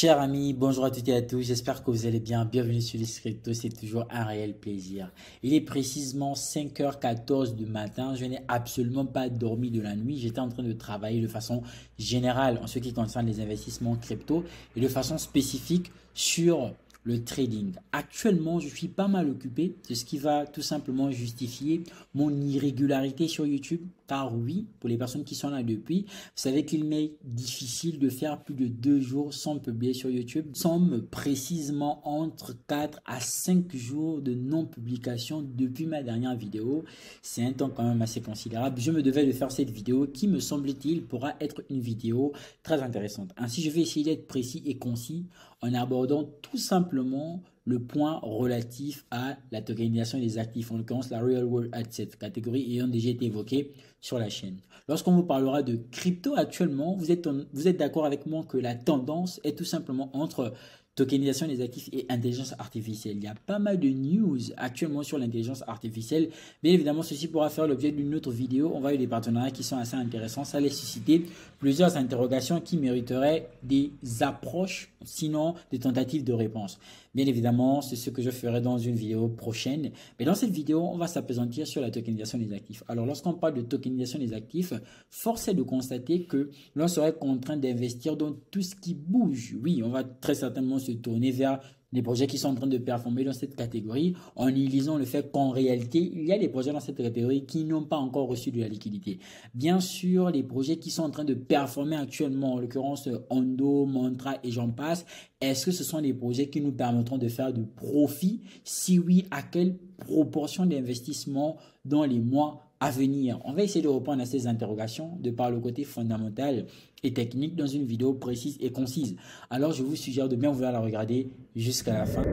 Chers amis, bonjour à toutes et à tous, j'espère que vous allez bien. Bienvenue sur les Crypto, c'est toujours un réel plaisir. Il est précisément 5h14 du matin, je n'ai absolument pas dormi de la nuit, j'étais en train de travailler de façon générale en ce qui concerne les investissements crypto et de façon spécifique sur le trading. Actuellement, je suis pas mal occupé, c'est ce qui va tout simplement justifier mon irrégularité sur YouTube. Car oui, pour les personnes qui sont là depuis, vous savez qu'il m'est difficile de faire plus de 2 jours sans publier sur YouTube. Nous sommes précisément entre 4 à 5 jours de non-publication depuis ma dernière vidéo. C'est un temps quand même assez considérable. Je me devais de faire cette vidéo qui, me semble-t-il, pourra être une vidéo très intéressante. Ainsi, je vais essayer d'être précis et concis en abordant tout simplement le point relatif à la tokenisation des actifs, en l'occurrence la Real World Asset, catégorie ayant déjà été évoquée sur la chaîne. Lorsqu'on vous parlera de crypto actuellement, vous êtes d'accord avec moi que la tendance est tout simplement entre tokenisation des actifs et intelligence artificielle. Il y a pas mal de news actuellement sur l'intelligence artificielle. Bien évidemment, ceci pourra faire l'objet d'une autre vidéo. On va avoir des partenariats qui sont assez intéressants. Ça allait susciter plusieurs interrogations qui mériteraient des approches, sinon des tentatives de réponse. Bien évidemment, c'est ce que je ferai dans une vidéo prochaine. Mais dans cette vidéo, on va s'appesantir sur la tokenisation des actifs. Alors, lorsqu'on parle de tokenisation des actifs, force est de constater que l'on serait contraint d'investir dans tout ce qui bouge. Oui, on va très certainement se tourner vers les projets qui sont en train de performer dans cette catégorie en utilisant le fait qu'en réalité, il y a des projets dans cette catégorie qui n'ont pas encore reçu de la liquidité. Bien sûr, les projets qui sont en train de performer actuellement, en l'occurrence Ondo, Mantra et j'en passe, est-ce que ce sont des projets qui nous permettront de faire du profit? Si oui, à quelle proportion d'investissement dans les mois à venir? On va essayer de répondre à ces interrogations de par le côté fondamental et technique dans une vidéo précise et concise. Alors, je vous suggère de bien vouloir la regarder jusqu'à la fin.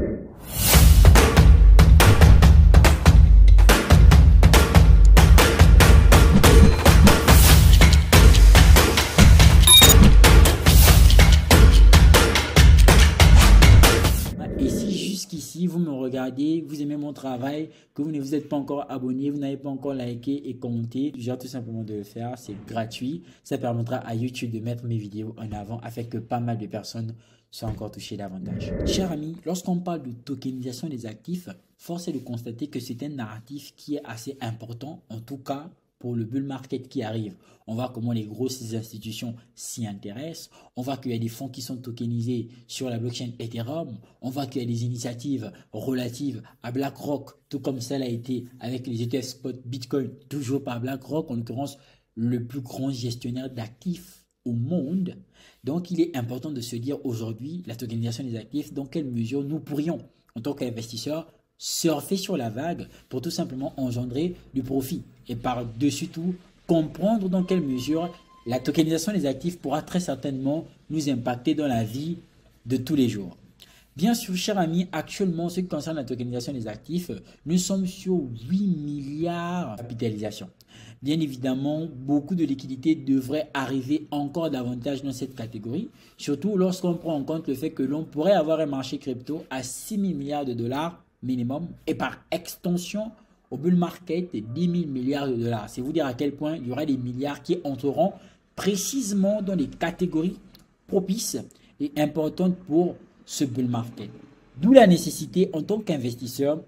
Et si jusqu'ici, vous me regardez, vous aimez mon travail, que vous ne vous êtes pas encore abonné, vous n'avez pas encore liké et commenté, je viens tout simplement de le faire, c'est gratuit. Ça permettra à YouTube de mettre mes vidéos en avant afin que pas mal de personnes soient encore touchées davantage. Chers amis, lorsqu'on parle de tokenisation des actifs, force est de constater que c'est un narratif qui est assez important, en tout cas pour le bull market qui arrive. On voit comment les grosses institutions s'y intéressent. On voit qu'il y a des fonds qui sont tokenisés sur la blockchain Ethereum. On voit qu'il y a des initiatives relatives à BlackRock, tout comme ça l'a été avec les ETF spot Bitcoin, toujours par BlackRock, en l'occurrence le plus grand gestionnaire d'actifs au monde. Donc, il est important de se dire aujourd'hui, la tokenisation des actifs, dans quelle mesure nous pourrions, en tant qu'investisseurs, surfer sur la vague pour tout simplement engendrer du profit. Et par-dessus tout, comprendre dans quelle mesure la tokenisation des actifs pourra très certainement nous impacter dans la vie de tous les jours. Bien sûr, chers amis, actuellement, ce qui concerne la tokenisation des actifs, nous sommes sur 8 milliards de capitalisation. Bien évidemment, beaucoup de liquidités devraient arriver encore davantage dans cette catégorie, surtout lorsqu'on prend en compte le fait que l'on pourrait avoir un marché crypto à 6 000 milliards de dollars minimum et par extension au bull market 10 000 milliards de dollars. C'est vous dire à quel point il y aura des milliards qui entreront précisément dans les catégories propices et importantes pour ce bull market. D'où la nécessité en tant qu'investisseur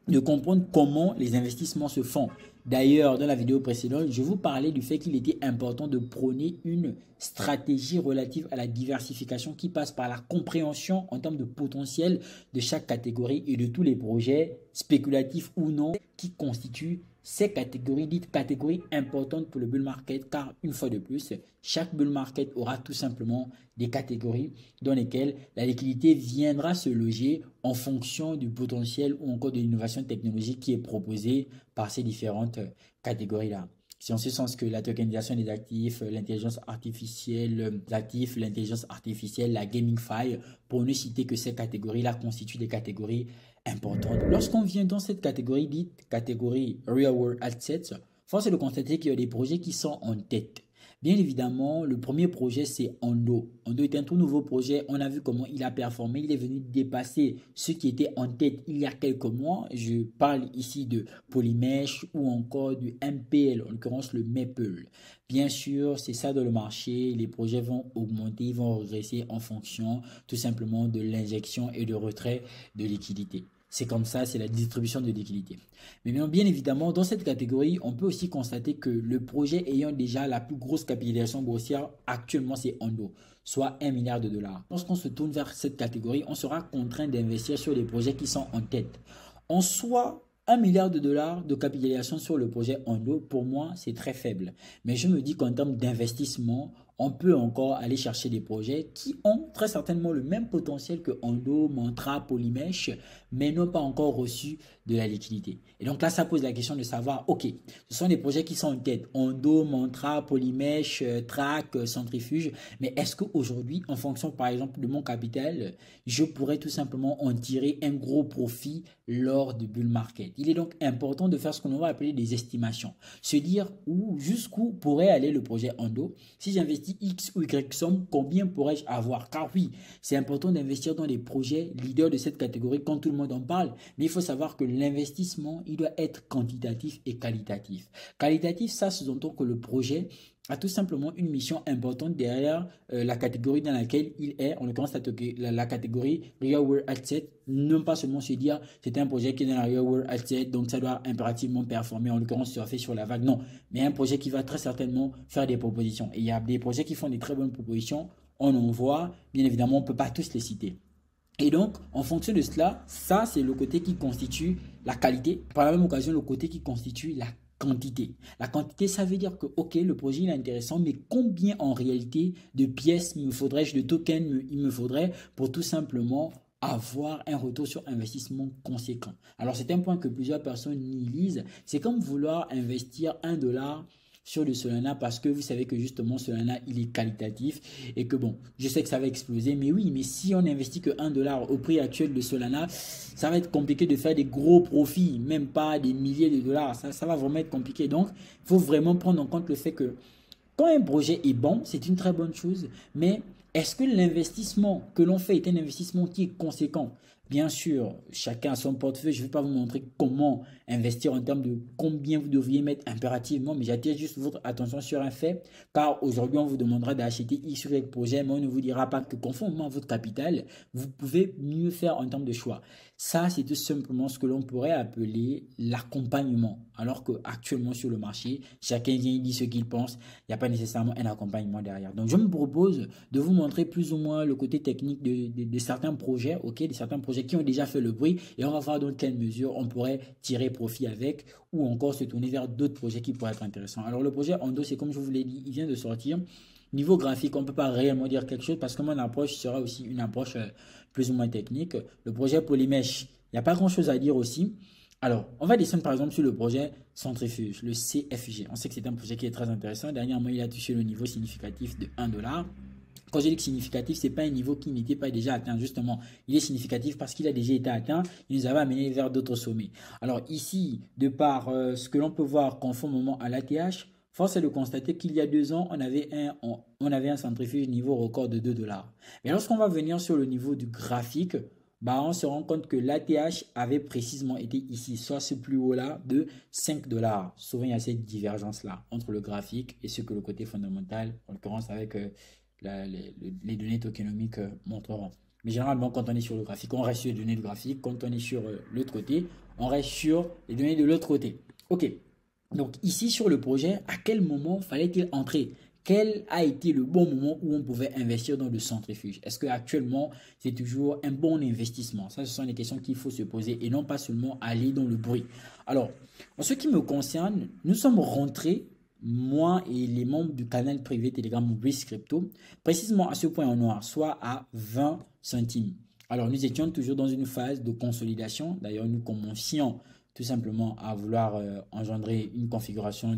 de comprendre comment les investissements se font. D'ailleurs, dans la vidéo précédente, je vous parlais du fait qu'il était important de prôner une stratégie relative à la diversification qui passe par la compréhension en termes de potentiel de chaque catégorie et de tous les projets spéculatifs ou non qui constituent ces catégories, dites catégories importantes pour le bull market, car une fois de plus, chaque bull market aura tout simplement des catégories dans lesquelles la liquidité viendra se loger en fonction du potentiel ou encore de l'innovation technologique qui est proposée par ces différentes catégories-là. C'est en ce sens que la tokenisation des actifs, l'intelligence artificielle, l'intelligence artificielle, la GameFi, pour ne citer que ces catégories-là constituent des catégories importantes. Lorsqu'on vient dans cette catégorie dite catégorie Real World Assets, force est de constater qu'il y a des projets qui sont en tête. Bien évidemment, le premier projet, c'est Ondo. Ondo est un tout nouveau projet. On a vu comment il a performé. Il est venu dépasser ce qui était en tête il y a quelques mois. Je parle ici de Polymesh ou encore du MPL, en l'occurrence le Maple. Bien sûr, c'est ça dans le marché. Les projets vont augmenter, ils vont regresser en fonction tout simplement de l'injection et de retrait de liquidité. C'est comme ça, c'est la distribution de liquidité. Mais bien évidemment, dans cette catégorie, on peut aussi constater que le projet ayant déjà la plus grosse capitalisation boursière actuellement, c'est Ondo, soit 1 milliard de dollars. Lorsqu'on se tourne vers cette catégorie, on sera contraint d'investir sur les projets qui sont en tête. En soi, 1 milliard de dollars de capitalisation sur le projet Ondo, pour moi, c'est très faible. Mais je me dis qu'en termes d'investissement, on peut encore aller chercher des projets qui ont très certainement le même potentiel que Ondo, Mantra, Polymesh, mais n'ont pas encore reçu de la liquidité. Et donc là, ça pose la question de savoir, ok, ce sont des projets qui sont en tête, Ondo, Mantra, Polymesh, Track, Centrifuge, mais est-ce qu'aujourd'hui, en fonction par exemple de mon capital, je pourrais tout simplement en tirer un gros profit lors du bull market? Il est donc important de faire ce qu'on va appeler des estimations, se dire jusqu'où pourrait aller le projet Ondo. Si j'investis X ou Y somme, combien pourrais-je avoir? Car oui, c'est important d'investir dans les projets leaders de cette catégorie quand tout le monde en parle, mais il faut savoir que l'investissement, il doit être quantitatif et qualitatif. Qualitatif, ça sous-entend que le projet a tout simplement une mission importante derrière la catégorie dans laquelle il est, en l'occurrence la catégorie Real World Asset, non pas seulement se dire c'est un projet qui est dans la Real World Asset, donc ça doit impérativement performer, en l'occurrence surfer sur la vague, non, mais un projet qui va très certainement faire des propositions. Et il y a des projets qui font des très bonnes propositions, on en voit, bien évidemment, on ne peut pas tous les citer. Et donc, en fonction de cela, ça, c'est le côté qui constitue la qualité. Par la même occasion, le côté qui constitue la quantité. La quantité, ça veut dire que, ok, le projet il est intéressant, mais combien en réalité de pièces me faudrait-je, de tokens il me faudrait pour tout simplement avoir un retour sur investissement conséquent. Alors, c'est un point que plusieurs personnes nihilisent. C'est comme vouloir investir 1 dollar sur le Solana parce que vous savez que justement Solana il est qualitatif et que bon, je sais que ça va exploser, mais oui, mais si on n'investit que 1 dollar au prix actuel de Solana, ça va être compliqué de faire des gros profits, même pas des milliers de dollars, ça va vraiment être compliqué. Donc, il faut vraiment prendre en compte le fait que quand un projet est bon, c'est une très bonne chose, mais est-ce que l'investissement que l'on fait est un investissement qui est conséquent? Bien sûr, chacun a son portefeuille. Je ne vais pas vous montrer comment investir en termes de combien vous devriez mettre impérativement, mais j'attire juste votre attention sur un fait, car aujourd'hui, on vous demandera d'acheter X ou Y projet, mais on ne vous dira pas que conformément à votre capital, vous pouvez mieux faire en termes de choix. Ça, c'est tout simplement ce que l'on pourrait appeler l'accompagnement. Alors qu'actuellement sur le marché, chacun vient et dit ce qu'il pense. Il n'y a pas nécessairement un accompagnement derrière. Donc, je me propose de vous montrer plus ou moins le côté technique de certains projets, ok, de certains projets qui ont déjà fait le bruit. Et on va voir dans quelle mesure on pourrait tirer profit avec ou encore se tourner vers d'autres projets qui pourraient être intéressants. Alors, le projet Ondo, c'est comme je vous l'ai dit, il vient de sortir. Niveau graphique, on ne peut pas réellement dire quelque chose parce que mon approche sera aussi une approche plus ou moins technique. Le projet Polymesh, il n'y a pas grand-chose à dire aussi. Alors, on va descendre par exemple sur le projet Centrifuge, le CFG. On sait que c'est un projet qui est très intéressant. Dernièrement, il a touché le niveau significatif de 1 dollar. Quand je dis que significatif, ce n'est pas un niveau qui n'était pas déjà atteint. Justement, il est significatif parce qu'il a déjà été atteint. Il nous avait amené vers d'autres sommets. Alors ici, de par ce que l'on peut voir conformément à l'ATH, force est de constater qu'il y a 2 ans, on avait un centrifuge niveau record de 2 dollars. Mais lorsqu'on va venir sur le niveau du graphique, bah, on se rend compte que l'ATH avait précisément été ici, soit ce plus haut là de 5 dollars. Souvent, il y a cette divergence là entre le graphique et ce que le côté fondamental, en l'occurrence avec les données tokenomiques montreront. Mais généralement, quand on est sur le graphique, on reste sur les données du graphique. Quand on est sur l'autre côté, on reste sur les données de l'autre côté. Ok. Donc ici sur le projet, à quel moment fallait-il entrer? Quel a été le bon moment où on pouvait investir dans le centrifuge? Est-ce qu'actuellement, c'est toujours un bon investissement? Ça, ce sont des questions qu'il faut se poser et non pas seulement aller dans le bruit. Alors, en ce qui me concerne, nous sommes rentrés, moi et les membres du canal privé Telegram Brisk Crypto, précisément à ce point en noir, soit à 20 centimes. Alors, nous étions toujours dans une phase de consolidation. D'ailleurs, nous commencions tout simplement à vouloir engendrer une configuration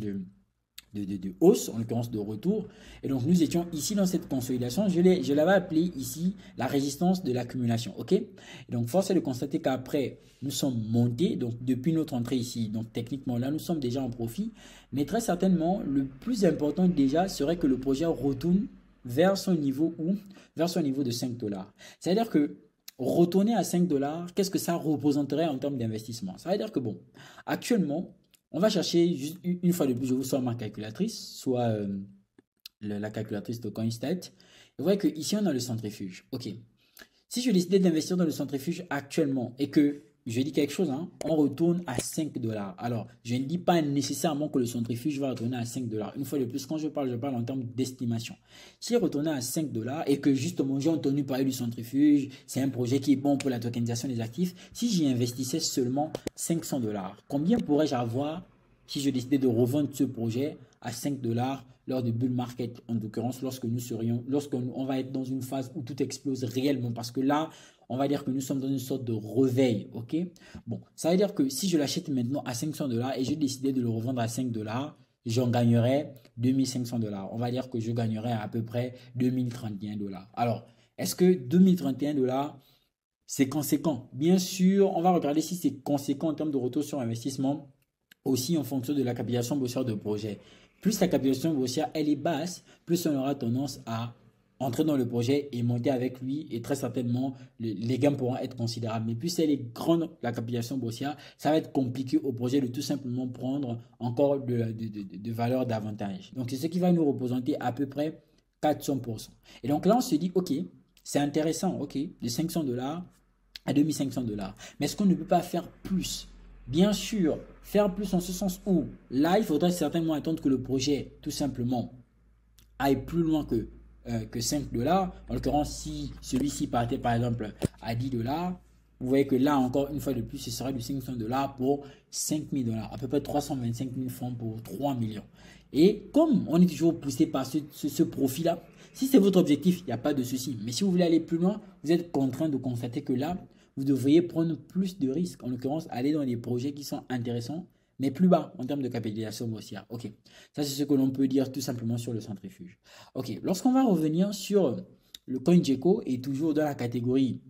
de hausse, en l'occurrence de retour. Et donc, nous étions ici dans cette consolidation. Je l'avais appelé ici la résistance de l'accumulation. OK? Et donc, force est de constater qu'après, nous sommes montés. Donc, depuis notre entrée ici, donc techniquement, là, nous sommes déjà en profit. Mais très certainement, le plus important déjà serait que le projet retourne vers son niveau vers son niveau de 5 dollars. C'est-à-dire que retourner à 5 dollars, qu'est-ce que ça représenterait en termes d'investissement? Ça veut dire que bon, actuellement, on va chercher, juste une fois de plus, je vous sors ma calculatrice, soit la calculatrice de Coinstat. Et vous voyez qu'ici, on a le centrifuge. OK. Si je décidais d'investir dans le centrifuge actuellement et que je dis quelque chose, hein, on retourne à 5 dollars. Alors, je ne dis pas nécessairement que le centrifuge va retourner à 5 dollars. Une fois de plus, quand je parle en termes d'estimation. S'il retournait à 5 dollars et que justement, j'ai entendu parler du centrifuge, c'est un projet qui est bon pour la tokenisation des actifs. Si j'y investissais seulement 500 dollars, combien pourrais-je avoir si je décidais de revendre ce projet à 5 dollars lors de bull market, en l'occurrence, lorsqu'on va être dans une phase où tout explose réellement, parce que là, on va dire que nous sommes dans une sorte de réveil, ok? Bon, ça veut dire que si je l'achète maintenant à 500 dollars et je décidais de le revendre à 5 dollars, j'en gagnerais 2500 dollars. On va dire que je gagnerais à peu près 2031 dollars. Alors, est-ce que 2031 dollars, c'est conséquent? Bien sûr, on va regarder si c'est conséquent en termes de retour sur investissement, aussi en fonction de la capitalisation boursière de projet. Plus la capitalisation boursière elle est basse, plus on aura tendance à entrer dans le projet et monter avec lui, et très certainement les gains pourront être considérables. Mais plus elle est grande, la capitalisation boursière, ça va être compliqué au projet de tout simplement prendre encore de valeur davantage. Donc c'est ce qui va nous représenter à peu près 400%. Et donc là on se dit ok, c'est intéressant, ok, de 500 dollars à 2500 dollars. Mais est-ce qu'on ne peut pas faire plus? Bien sûr, faire plus en ce sens où là, il faudrait certainement attendre que le projet, tout simplement, aille plus loin que 5 dollars. En l'occurrence, si celui-ci partait par exemple à 10 dollars, vous voyez que là, encore une fois de plus, ce sera du 500 dollars pour 5000 dollars, à peu près 325 000 francs pour 3 millions. Et comme on est toujours poussé par ce profil-là, si c'est votre objectif, il n'y a pas de souci. Mais si vous voulez aller plus loin, vous êtes contraint de constater que là, vous devriez prendre plus de risques. En l'occurrence, aller dans des projets qui sont intéressants, mais plus bas en termes de capitalisation boursière. Ok, ça c'est ce que l'on peut dire tout simplement sur le centrifuge. Ok, lorsqu'on va revenir sur le CoinGecko et toujours dans la catégorie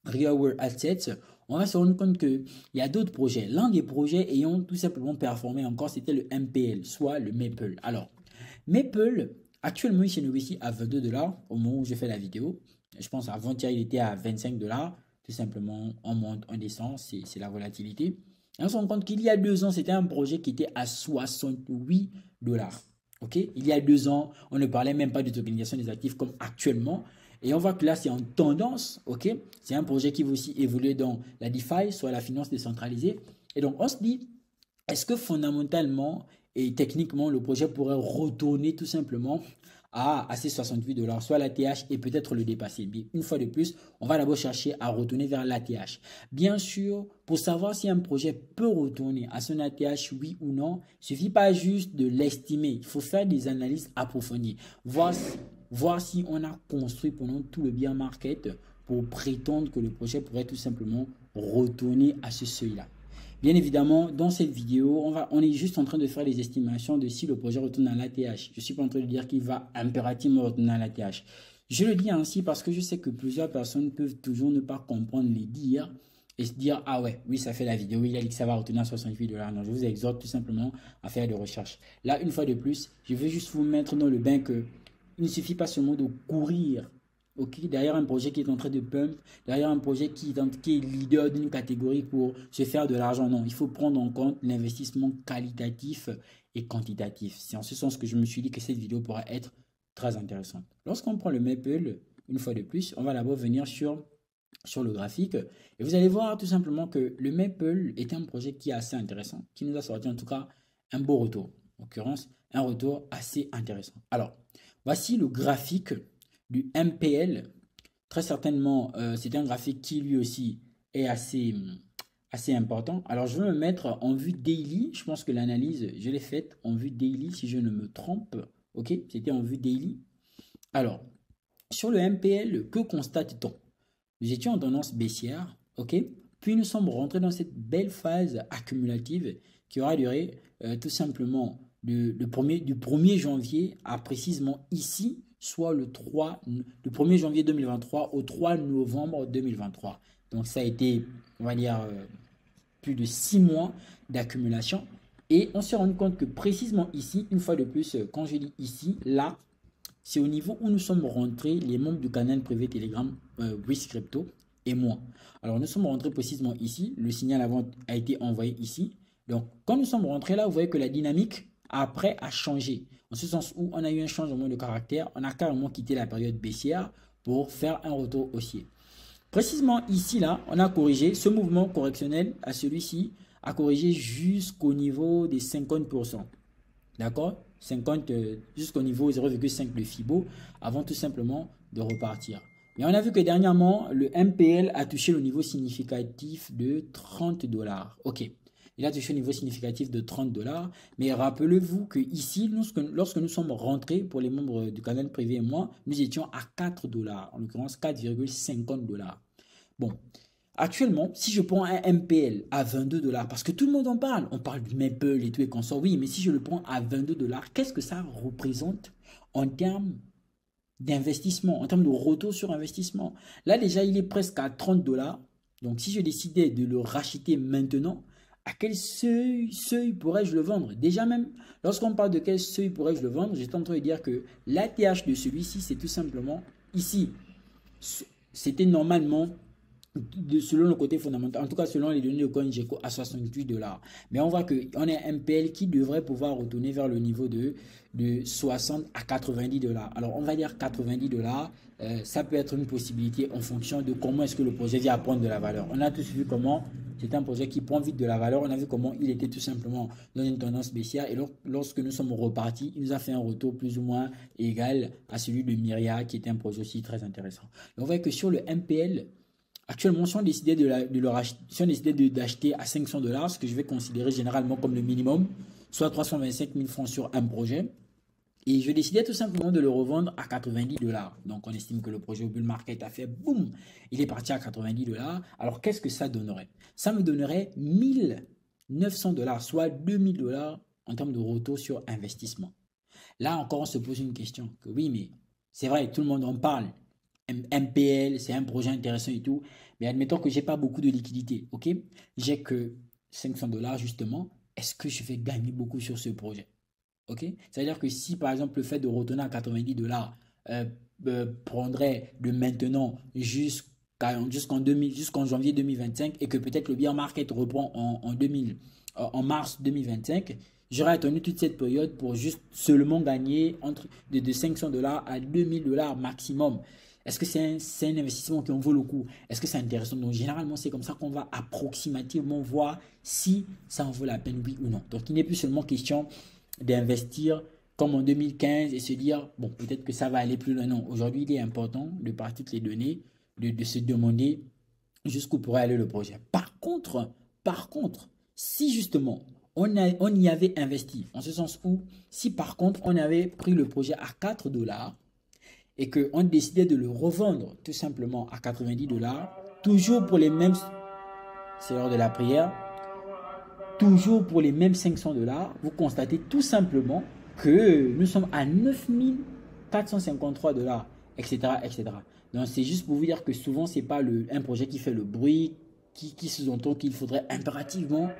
Real World Assets, on va se rendre compte qu'il y a d'autres projets. L'un des projets ayant tout simplement performé encore, c'était le MPL, soit le Maple. Alors, Maple, actuellement, il s'est négocié à 22 dollars au moment où je fais la vidéo. Je pense avant-hier, il était à 25 dollars. Tout simplement, on monte, on descend, c'est la volatilité. Et on se rend compte qu'il y a 2 ans, c'était un projet qui était à 68 dollars. Ok, il y a 2 ans, on ne parlait même pas de tokenisation des actifs comme actuellement. Et on voit que là, c'est en tendance. Ok, c'est un projet qui va aussi évoluer dans la DeFi, soit la finance décentralisée. Et donc, on se dit, est-ce que fondamentalement et techniquement, le projet pourrait retourner tout simplement à ces 68 dollars, soit l'ATH et peut-être le dépasser. Mais une fois de plus, on va d'abord chercher à retourner vers l'ATH. Bien sûr, pour savoir si un projet peut retourner à son ATH, oui ou non, il ne suffit pas juste de l'estimer. Il faut faire des analyses approfondies. Voir si on a construit pendant tout le bear market pour prétendre que le projet pourrait tout simplement retourner à ce seuil-là. Bien évidemment, dans cette vidéo, on est juste en train de faire les estimations de si le projet retourne à l'ATH. Je ne suis pas en train de dire qu'il va impérativement retourner à l'ATH. Je le dis ainsi parce que je sais que plusieurs personnes peuvent toujours ne pas comprendre les dires et se dire « Ah ouais, oui, ça fait la vidéo, il a dit que ça va retourner à 68 dollars. » Non, je vous exhorte tout simplement à faire des recherches. Là, une fois de plus, je veux juste vous mettre dans le bain que il ne suffit pas seulement de courir. Okay, derrière un projet qui est en train de pump, derrière un projet qui est leader d'une catégorie pour se faire de l'argent. Non, il faut prendre en compte l'investissement qualitatif et quantitatif. C'est en ce sens que je me suis dit que cette vidéo pourrait être très intéressante. Lorsqu'on prend le Maple, une fois de plus, on va d'abord venir sur le graphique et vous allez voir tout simplement que le Maple est un projet qui est assez intéressant, qui nous a sorti en tout cas un beau retour. En l'occurrence, un retour assez intéressant. Alors, voici le graphique du MPL. Très certainement, c'est un graphique qui lui aussi est assez important. Alors, je vais me mettre en vue daily. Je pense que l'analyse, je l'ai faite en vue daily, si je ne me trompe. Ok, c'était en vue daily. Alors, sur le MPL, que constate-t-on? Nous étions en tendance baissière, ok? Puis nous sommes rentrés dans cette belle phase accumulative qui aura duré tout simplement du 1er janvier à précisément ici, soit le 1er janvier 2023 au 3 novembre 2023. Donc ça a été, on va dire, plus de 6 mois d'accumulation. Et on s'est rendu compte que précisément ici, une fois de plus, quand je dis ici, là, c'est au niveau où nous sommes rentrés, les membres du canal privé Telegram, Brisk Crypto et moi. Alors nous sommes rentrés précisément ici, le signal à vente a été envoyé ici. Donc quand nous sommes rentrés là, vous voyez que la dynamique après a changé. En ce sens où on a eu un changement de caractère, on a carrément quitté la période baissière pour faire un retour haussier. Précisément ici, là, on a corrigé ce mouvement correctionnel à celui-ci, a corrigé jusqu'au niveau des 50%. D'accord, 50 jusqu'au niveau 0,5 de Fibo avant tout simplement de repartir. Et on a vu que dernièrement, le MPL a touché le niveau significatif de 30 $. Ok, il a touché le niveau significatif de 30 $. Mais rappelez-vous que ici, lorsque nous sommes rentrés, pour les membres du canal privé et moi, nous étions à 4 $, en l'occurrence 4,50 $. Bon. Actuellement, si je prends un MPL à 22 $, parce que tout le monde en parle, on parle du Maple et tout et qu'on sort, oui, mais si je le prends à 22 $, qu'est-ce que ça représente en termes d'investissement, en termes de retour sur investissement? Là, déjà, il est presque à 30 $. Donc, si je décidais de le racheter maintenant, à quel seuil pourrais-je le vendre? Déjà même, lorsqu'on parle de quel seuil pourrais-je le vendre, j'étais en train de dire que l'ATH de celui-ci, c'est tout simplement ici. C'était normalement selon le côté fondamental, en tout cas selon les données de CoinGecko à 68 $. Mais on voit qu'on a un MPL qui devrait pouvoir retourner vers le niveau de 60 à 90 $. Alors on va dire 90 $, ça peut être une possibilité en fonction de comment est-ce que le projet vient à prendre de la valeur. On a tous vu comment c'est un projet qui prend vite de la valeur. On a vu comment il était tout simplement dans une tendance baissière. Et lorsque nous sommes repartis, il nous a fait un retour plus ou moins égal à celui de Myriad, qui était un projet aussi très intéressant. Donc on voit que sur le MPL, actuellement, si on décidait d'acheter à 500 $, ce que je vais considérer généralement comme le minimum, soit 325 000 francs sur un projet, et je décidais tout simplement de le revendre à 90 $. Donc, on estime que le projet au bull market a fait boum, il est parti à 90 $. Alors, qu'est-ce que ça donnerait? Ça me donnerait 1900 $, soit 2000 $ en termes de retour sur investissement. Là encore, on se pose une question. Que oui, mais c'est vrai, tout le monde en parle. MPL, c'est un projet intéressant et tout. Mais admettons que je n'ai pas beaucoup de liquidité. Ok, j'ai que 500 $ justement. Est-ce que je vais gagner beaucoup sur ce projet? Ok, c'est-à-dire que si par exemple le fait de retourner à 90 $ prendrait de maintenant jusqu'en janvier 2025 et que peut-être le bear market reprend en mars 2025, j'aurais attendu toute cette période pour juste seulement gagner de 500 $ à 2000 $ maximum. Est-ce que c'est un investissement qui en vaut le coup? Est-ce que c'est intéressant? Donc, généralement, c'est comme ça qu'on va approximativement voir si ça en vaut la peine, oui ou non. Donc, il n'est plus seulement question d'investir comme en 2015 et se dire, bon, peut-être que ça va aller plus loin. Non, aujourd'hui, il est important de partir toutes les données, de se demander jusqu'où pourrait aller le projet. Par contre, si justement, on y avait investi, en ce sens où, si par contre, on avait pris le projet à 4 $, et qu'on décidait de le revendre tout simplement à 90 $, toujours pour les mêmes, c'est l'heure de la prière, toujours pour les mêmes 500 $, vous constatez tout simplement que nous sommes à 9453 $, etc., etc. Donc c'est juste pour vous dire que souvent c'est pas un projet qui fait le bruit, qui sous-entend qu'il faudrait impérativement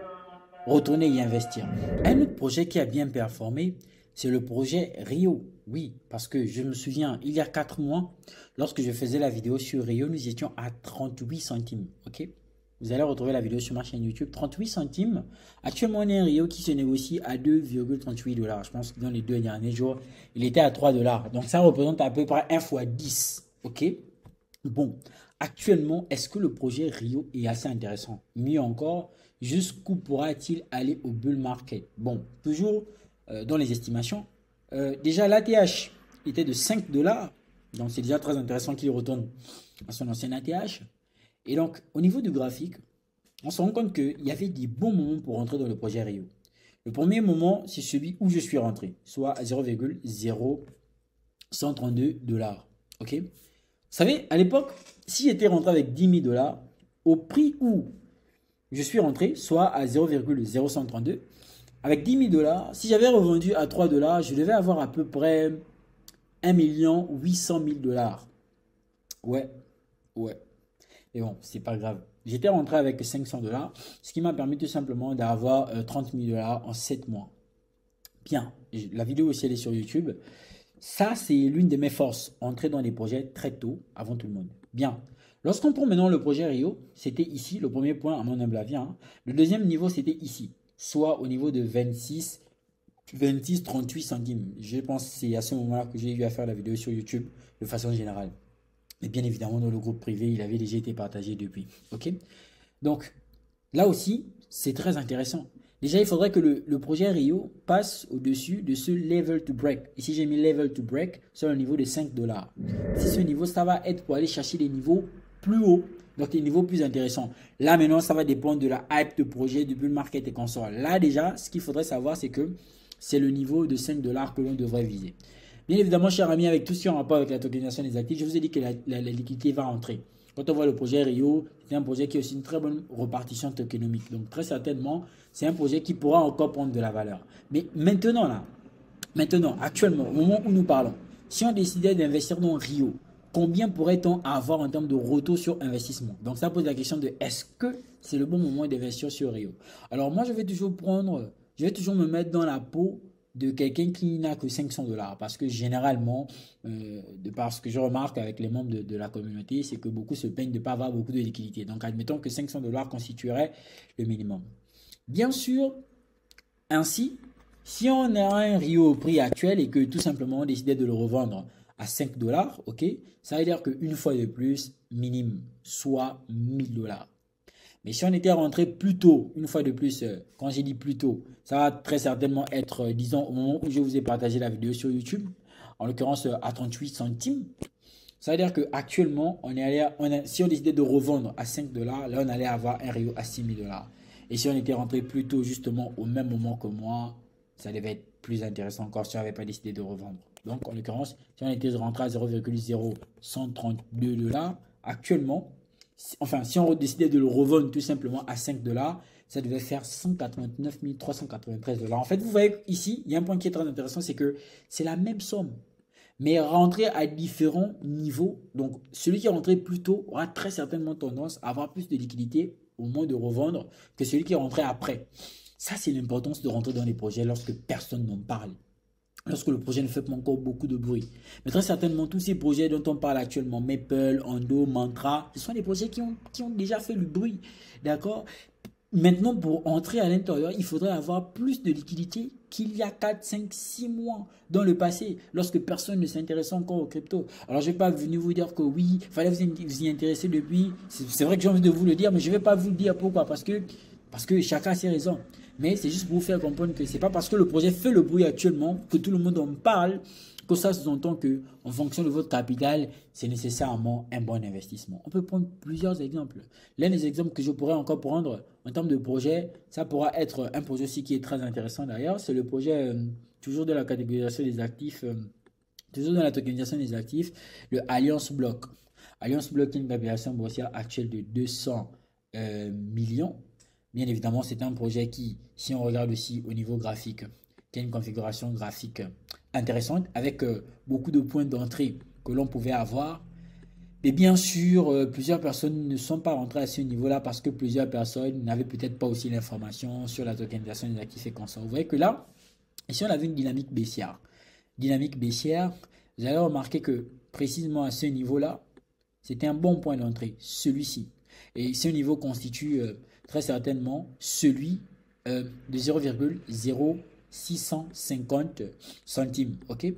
retourner y investir. Un autre projet qui a bien performé, c'est le projet Rio. Oui, parce que je me souviens, il y a 4 mois, lorsque je faisais la vidéo sur Rio, nous étions à 38 centimes. Ok, vous allez retrouver la vidéo sur ma chaîne YouTube. 38 centimes. Actuellement, on a un Rio qui se négocie à 2,38 $. Je pense que dans les 2 derniers jours, il était à 3 $. Donc, ça représente à peu près 1 fois 10. Ok, bon. Actuellement, est-ce que le projet Rio est assez intéressant? Mieux encore, jusqu'où pourra-t-il aller au bull market? Bon, toujours dans les estimations. Déjà, l'ATH était de 5 $. Donc, c'est déjà très intéressant qu'il retourne à son ancien ATH. Et donc, au niveau du graphique, on se rend compte qu'il y avait des bons moments pour rentrer dans le projet Rio. Le premier moment, c'est celui où je suis rentré, soit à 0,0132 $. Ok? Vous savez, à l'époque, si j'étais rentré avec 10 000 $, au prix où je suis rentré, soit à 0,0132, avec 10 000 dollars, si j'avais revendu à 3 dollars, je devais avoir à peu près 1 800 000 dollars. Ouais, ouais. Et bon, c'est pas grave. J'étais rentré avec 500 dollars, ce qui m'a permis tout simplement d'avoir 30 000 dollars en 7 mois. Bien, la vidéo aussi elle est sur YouTube. Ça, c'est l'une de mes forces, entrer dans des projets très tôt, avant tout le monde. Bien. Lorsqu'on prend maintenant le projet Rio, c'était ici, le premier point à mon humble avis. Hein. Le deuxième niveau, c'était ici, soit au niveau de 38 centimes. Je pense que c'est à ce moment-là que j'ai eu à faire la vidéo sur YouTube, de façon générale. Et bien évidemment, dans le groupe privé, il avait déjà été partagé depuis. OK? Donc, là aussi, c'est très intéressant. Déjà, il faudrait que le projet Rio passe au-dessus de ce level to break. Ici, j'ai mis level to break sur le niveau de 5 dollars. Si ce niveau, ça va être pour aller chercher des niveaux plus hauts, donc des niveaux plus intéressants. Là, maintenant, ça va dépendre de la hype de projet, du bull market et consorts. Là, déjà, ce qu'il faudrait savoir, c'est que c'est le niveau de 5 dollars que l'on devrait viser. Bien évidemment, cher ami, avec tout ce qui est en rapport avec la tokenisation des actifs, je vous ai dit que la liquidité va entrer. Quand on voit le projet Rio, c'est un projet qui a aussi une très bonne répartition tokenomique. Donc, très certainement, c'est un projet qui pourra encore prendre de la valeur. Mais maintenant, actuellement, au moment où nous parlons, si on décidait d'investir dans Rio, combien pourrait-on avoir en termes de retour sur investissement? Donc, ça pose la question de est-ce que c'est le bon moment d'investir sur Rio? Alors, moi, je vais toujours me mettre dans la peau de quelqu'un qui n'a que 500 dollars. Parce que généralement, de par ce que je remarque avec les membres de la communauté, c'est que beaucoup se plaignent de ne pas avoir beaucoup de liquidité. Donc, admettons que 500 dollars constituerait le minimum. Bien sûr, ainsi, si on a un Rio au prix actuel et que tout simplement on décidait de le revendre à 5 dollars, ok, ça veut dire qu'une fois de plus, minimum, soit 1000 dollars. Mais si on était rentré plus tôt, une fois de plus, quand j'ai dit plus tôt, ça va très certainement être, disons, au moment où je vous ai partagé la vidéo sur YouTube, en l'occurrence à 38 centimes. Ça veut dire qu'actuellement, si on décidait de revendre à 5 dollars, là, on allait avoir un Rio à 6 000 dollars. Et si on était rentré plus tôt, justement, au même moment que moi, ça devait être plus intéressant encore si on n'avait pas décidé de revendre. Donc, en l'occurrence, si on était rentré à 0,0132 dollars, actuellement, enfin, si on décidait de le revendre tout simplement à 5 dollars, ça devait faire 189 393 dollars. En fait, vous voyez ici, il y a un point qui est très intéressant, c'est que c'est la même somme, mais rentré à différents niveaux. Donc, celui qui est rentré plus tôt aura très certainement tendance à avoir plus de liquidité au moment de revendre que celui qui est rentré après. Ça, c'est l'importance de rentrer dans les projets lorsque personne n'en parle. Lorsque le projet ne fait pas encore beaucoup de bruit. Mais très certainement, tous ces projets dont on parle actuellement, Maple, Ando, Mantra, ce sont des projets qui ont déjà fait le bruit. D'accord? Maintenant, pour entrer à l'intérieur, il faudrait avoir plus de liquidité qu'il y a 4, 5, 6 mois dans le passé, lorsque personne ne s'intéressait encore aux crypto. Alors, je ne vais pas venir vous dire que oui, il fallait vous y intéresser depuis. C'est vrai que j'ai envie de vous le dire, mais je ne vais pas vous le dire. Pourquoi? Parce que chacun a ses raisons. Mais c'est juste pour vous faire comprendre que ce n'est pas parce que le projet fait le bruit actuellement, que tout le monde en parle, que ça sous-entend qu'en fonction de votre capital, c'est nécessairement un bon investissement. On peut prendre plusieurs exemples. L'un des exemples que je pourrais encore prendre en termes de projet, ça pourra être un projet aussi qui est très intéressant d'ailleurs. C'est le projet, toujours de la catégorisation des actifs, toujours dans la tokenisation des actifs, le Alliance Block. Alliance Block est une capitalisation boursière actuelle de 200 millions. Bien évidemment, c'est un projet qui, si on regarde aussi au niveau graphique, qui a une configuration graphique intéressante avec beaucoup de points d'entrée que l'on pouvait avoir. Et bien sûr, plusieurs personnes ne sont pas rentrées à ce niveau-là parce que plusieurs personnes n'avaient peut-être pas aussi l'information sur la tokenisation des actifs et consorts. Vous voyez que là, ici on avait une dynamique baissière. Dynamique baissière, vous allez remarquer que précisément à ce niveau-là, c'était un bon point d'entrée, celui-ci. Et ce niveau constitue très certainement celui de 0,0650 centimes. Ok.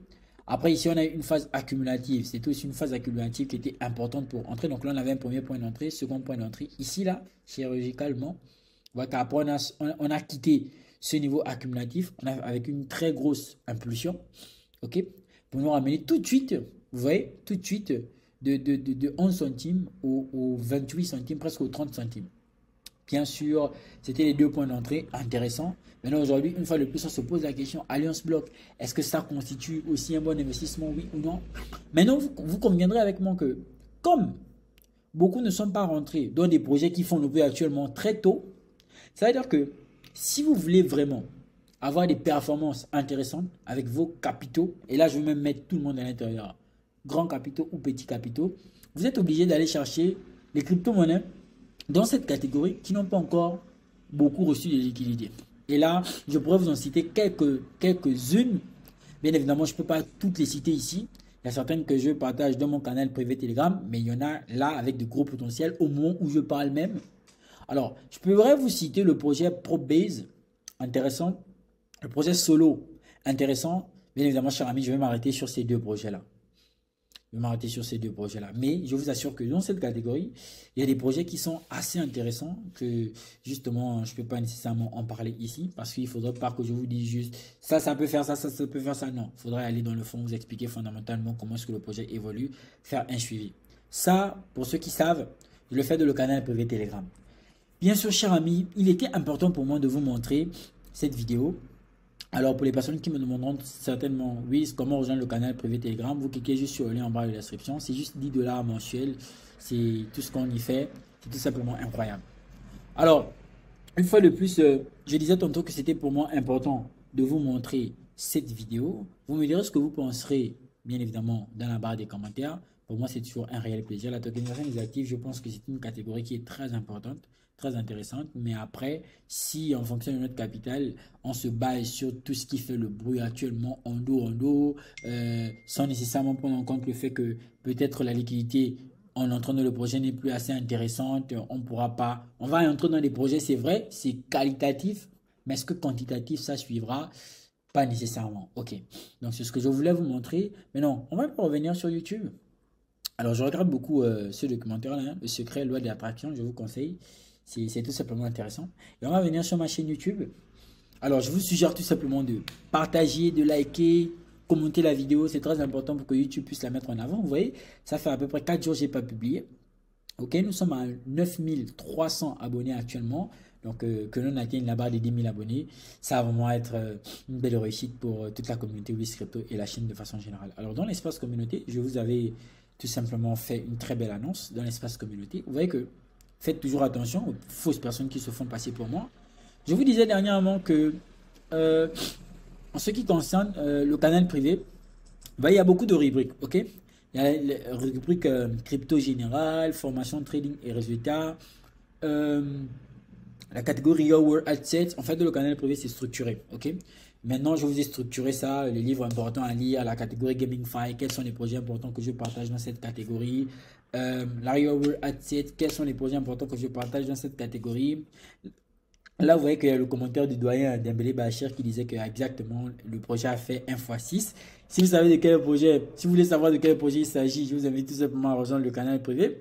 Après, ici, on a une phase accumulative. C'était aussi une phase accumulative qui était importante pour entrer. Donc là, on avait un premier point d'entrée, second point d'entrée. Ici, là, chirurgicalement, après, on a quitté ce niveau accumulatif avec une très grosse impulsion. Ok. Pour nous ramener tout de suite, vous voyez, tout de suite, de 11 centimes aux 28 centimes, presque aux 30 centimes. Bien sûr, c'était les deux points d'entrée intéressants. Maintenant, aujourd'hui, une fois de plus, on se pose la question, Alliance Block, est-ce que ça constitue aussi un bon investissement, oui ou non? Maintenant, vous conviendrez avec moi que, comme beaucoup ne sont pas rentrés dans des projets qui font le bruit actuellement très tôt, ça veut dire que si vous voulez vraiment avoir des performances intéressantes avec vos capitaux, et là je vais même mettre tout le monde à l'intérieur, grands capitaux ou petits capitaux, vous êtes obligé d'aller chercher les crypto-monnaies dans cette catégorie qui n'ont pas encore beaucoup reçu de liquidités. Et là, je pourrais vous en citer quelques-unes. Bien évidemment, je ne peux pas toutes les citer ici. Il y a certaines que je partage dans mon canal privé Telegram, mais il y en a là avec de gros potentiels au moment où je parle même. Alors, je pourrais vous citer le projet ProBase, intéressant. Le projet Solo, intéressant. Bien évidemment, cher ami, je vais m'arrêter sur ces deux projets-là. Mais je vous assure que dans cette catégorie, il y a des projets qui sont assez intéressants que justement, je ne peux pas nécessairement en parler ici parce qu'il ne faudrait pas que je vous dise juste ça peut faire ça, ça peut faire ça. Non, il faudrait aller dans le fond, vous expliquer fondamentalement comment est-ce que le projet évolue, faire un suivi. Ça, pour ceux qui savent, je le fais dans le canal privé Telegram. Bien sûr, cher ami, il était important pour moi de vous montrer cette vidéo. Alors, pour les personnes qui me demanderont certainement, oui, comment rejoindre le canal privé Telegram, vous cliquez juste sur le lien en bas de la description. C'est juste 10 $ mensuels. C'est tout ce qu'on y fait. C'est tout simplement incroyable. Alors, une fois de plus, je disais tantôt que c'était pour moi important de vous montrer cette vidéo. Vous me direz ce que vous penserez, bien évidemment, dans la barre des commentaires. Pour moi, c'est toujours un réel plaisir. La tokenisation des actifs, je pense que c'est une catégorie qui est très importante, très intéressante. Mais après, si en fonction de notre capital, on se base sur tout ce qui fait le bruit actuellement en dos, sans nécessairement prendre en compte le fait que peut-être la liquidité en entrant dans le projet n'est plus assez intéressante, on pourra pas, on va entrer dans des projets, c'est vrai, c'est qualitatif, mais est-ce que quantitatif, ça suivra? Pas nécessairement. Ok, donc c'est ce que je voulais vous montrer. Maintenant, on va revenir sur YouTube. Alors, je regarde beaucoup ce documentaire-là, hein, Le secret, loi de l'attraction, je vous conseille. C'est tout simplement intéressant. Et on va venir sur ma chaîne YouTube. Alors, je vous suggère tout simplement de partager, de liker, commenter la vidéo. C'est très important pour que YouTube puisse la mettre en avant. Vous voyez, ça fait à peu près 4 jours que je n'ai pas publié. Ok, nous sommes à 9300 abonnés actuellement. Donc, que l'on atteigne la barre des 10 000 abonnés, ça va vraiment être une belle réussite pour toute la communauté Wiz Crypto et la chaîne de façon générale. Alors, dans l'espace communauté, je vous avais tout simplement fait une très belle annonce dans l'espace communauté. Vous voyez que faites toujours attention aux fausses personnes qui se font passer pour moi. Je vous disais dernièrement que en ce qui concerne le canal privé, il y a beaucoup de rubriques, ok? Il y a la rubrique crypto générale, formation, trading et résultats. La catégorie Your World Assets. En fait, le canal privé, c'est structuré, ok? Maintenant, je vous ai structuré ça, les livres importants à lire, la catégorie GamingFi, quels sont les projets importants que je partage dans cette catégorie. La Your World Assets, quels sont les projets importants que je partage dans cette catégorie. Là, vous voyez qu'il y a le commentaire du doyen Dembélé Bachir qui disait que exactement le projet a fait 1x6. Si vous savez de quel projet, si vous voulez savoir de quel projet il s'agit, je vous invite tout simplement à rejoindre le canal privé.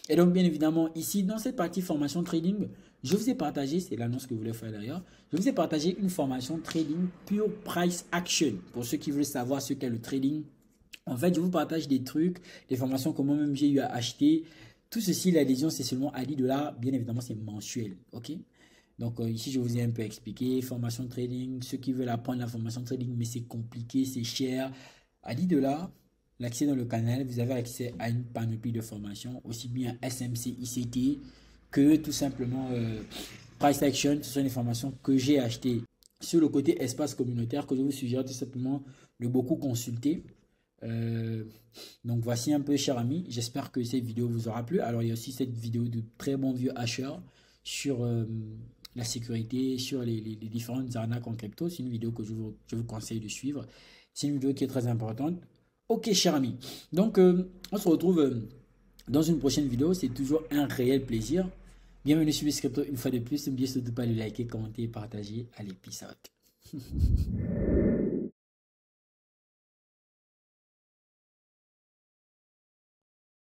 Et donc, bien évidemment, ici, dans cette partie formation trading, je vous ai partagé, c'est l'annonce que vous voulez faire d'ailleurs, je vous ai partagé une formation trading pure price action. Pour ceux qui veulent savoir ce qu'est le trading, en fait, je vous partage des trucs, des formations que moi-même j'ai eu à acheter. Tout ceci, l'adhésion, c'est seulement à 10 $. Bien évidemment, c'est mensuel, ok? Donc ici, je vous ai un peu expliqué, formation trading, ceux qui veulent apprendre la formation trading, mais c'est compliqué, c'est cher. À 10 $, l'accès dans le canal, vous avez accès à une panoplie de formations, aussi bien SMC, ICT, que tout simplement Price Action. Ce sont des formations que j'ai achetées sur le côté espace communautaire, que je vous suggère tout simplement de beaucoup consulter. Donc voici un peu, cher ami, j'espère que cette vidéo vous aura plu. Alors il y a aussi cette vidéo de très bon vieux hacheur sur la sécurité, sur les différentes arnaques en crypto. C'est une vidéo que je vous conseille de suivre. C'est une vidéo qui est très importante. Ok, cher ami. Donc, on se retrouve dans une prochaine vidéo. C'est toujours un réel plaisir. Bienvenue sur Wiz Crypto une fois de plus. N'oubliez surtout pas de liker, commenter et partager. Allez, peace out.